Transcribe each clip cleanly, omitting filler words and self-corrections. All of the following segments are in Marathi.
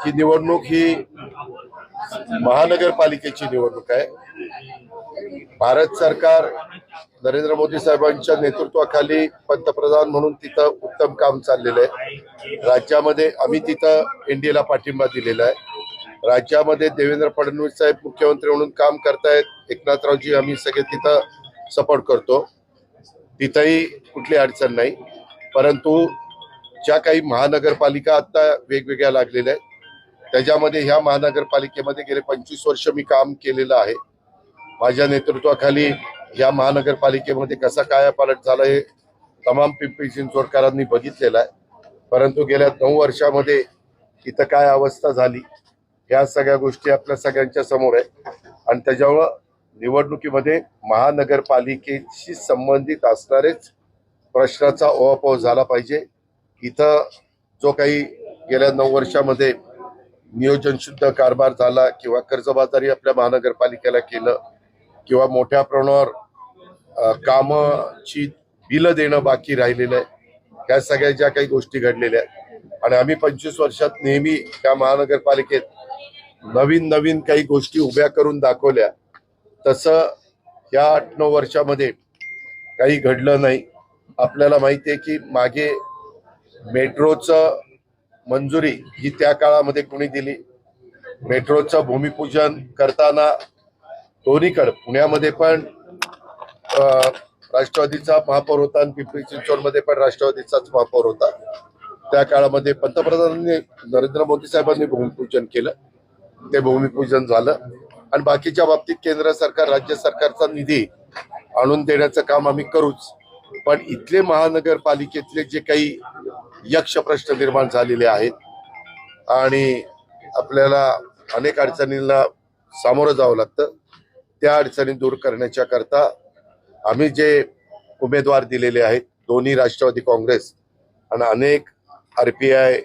ही निवडणूक ही महानगरपालिकेची निवडणूक आहे। भारत सरकार नरेंद्र मोदी साहेबांच्या नेतृत्वाखाली पंतप्रधान म्हणून तिथं उत्तम काम चाललेलं आहे। राज्यामध्ये आम्ही तिथं एनडीएला पाठिंबा दिलेला आहे। राज्यामध्ये देवेंद्र फडणवीस साहेब मुख्यमंत्री म्हणून काम करतायत, एकनाथरावजी आम्ही सगळे तिथं सपोर्ट करतो, तिथंही कुठली अडचण नाही। परंतु ज्या काही महानगरपालिका आता वेगवेगळ्या लागलेल्या आहेत, त्याच्यामध्ये ह्या महानगरपालिकेमध्ये गेले 25 वर्ष मी काम केलेलं आहे। माझ्या नेतृत्वाखाली या महानगरपालिकेमध्ये कसा कायापालट झाला हे तमाम पिंपरी चिंचवडकरांनी बघितलेलं आहे। परंतु गेल्या 9 वर्षामध्ये इथं काय अवस्था झाली ह्या सगळ्या गोष्टी आपल्या सगळ्यांच्या समोर आहे। आणि त्याच्यामुळं निवडणुकीमध्ये महानगरपालिकेशी संबंधित असणारेच प्रश्नाचा ओहापोह झाला पाहिजे। इथं जो काही गेल्या 9 वर्षामध्ये नियोजन शुद्ध कारभार झाला किंवा कर्जबाजारी आपल्या महानगरपालिकेला केलं किंवा मोठ्या प्रमाणावर कामाची बिलं देणं बाकी राहिलेलं आहे, ह्या सगळ्या ज्या काही गोष्टी घडलेल्या आहेत आणि आम्ही 25 वर्षात नेहमी त्या महानगरपालिकेत नवीन नवीन काही गोष्टी उभ्या करून दाखवल्या, तसं या 8-9 वर्षामध्ये काही घडलं नाही। आपल्याला माहिती आहे की मागे मेट्रोचं मंजुरी ही त्या काळामध्ये कोणी दिली? मेट्रोचं भूमिपूजन करताना दोन्हीकडे पुण्यामध्ये पण राष्ट्रवादीचा महापौर होता आणि पिंपरी चिंचवडमध्ये पण राष्ट्रवादीचाच महापौर होता। त्या काळामध्ये पंतप्रधानांनी नरेंद्र मोदी साहेबांनी भूमिपूजन केलं, ते भूमिपूजन झालं आणि बाकीच्या बाबतीत केंद्र सरकार राज्य सरकारचा निधी आणून देण्याचं काम आम्ही करूच। पण इथले महानगरपालिकेतले जे काही यक्ष प्रश्न निर्माण झालेले आहेत आणि आपल्याला अनेक अडचणींना सामोरं जावं लागतं, त्या अडचणी दूर करण्याच्या करता आम्ही जे उमेदवार दिलेले आहेत, दोन्ही राष्ट्रवादी काँग्रेस आणि अनेक RPI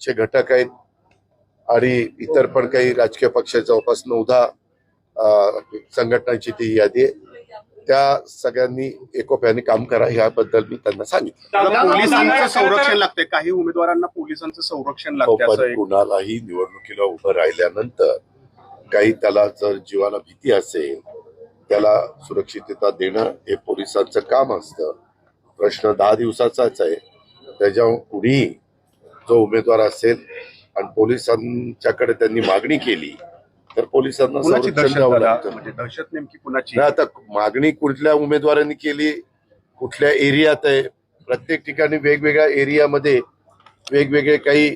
चे घटक आहेत आणि इतर पण काही राजकीय पक्ष जवळपास 9-10 संघटनांची ती यादी आहे, त्या सगळ्यांनी एकोप्याने काम करा याबद्दल मी त्यांना सांगितलं। पोलिसांचं संरक्षण लागते, काही उमेदवारांना पोलिसांचं संरक्षण लागते। कुणालाही निवडणुकीला उभं राहिल्यानंतर काही त्याला जर जीवाला भीती असेल, त्याला सुरक्षितता देणं हे पोलिसांचं काम असतं। प्रश्न 10 दिवसाचाच आहे, त्याच्यावर कुणी जो उमेदवार असेल आणि पोलिसांच्याकडे त्यांनी मागणी केली तर पोलिसांना संरक्षण द्यावं लागतं। म्हणजे दहशत नेमकी कुणाची? आता मागणी कुठल्या उमेदवारांनी केली, कुठल्या एरियात आहे, प्रत्येक ठिकाणी वेगवेगळ्या एरियामध्ये वेगवेगळे काही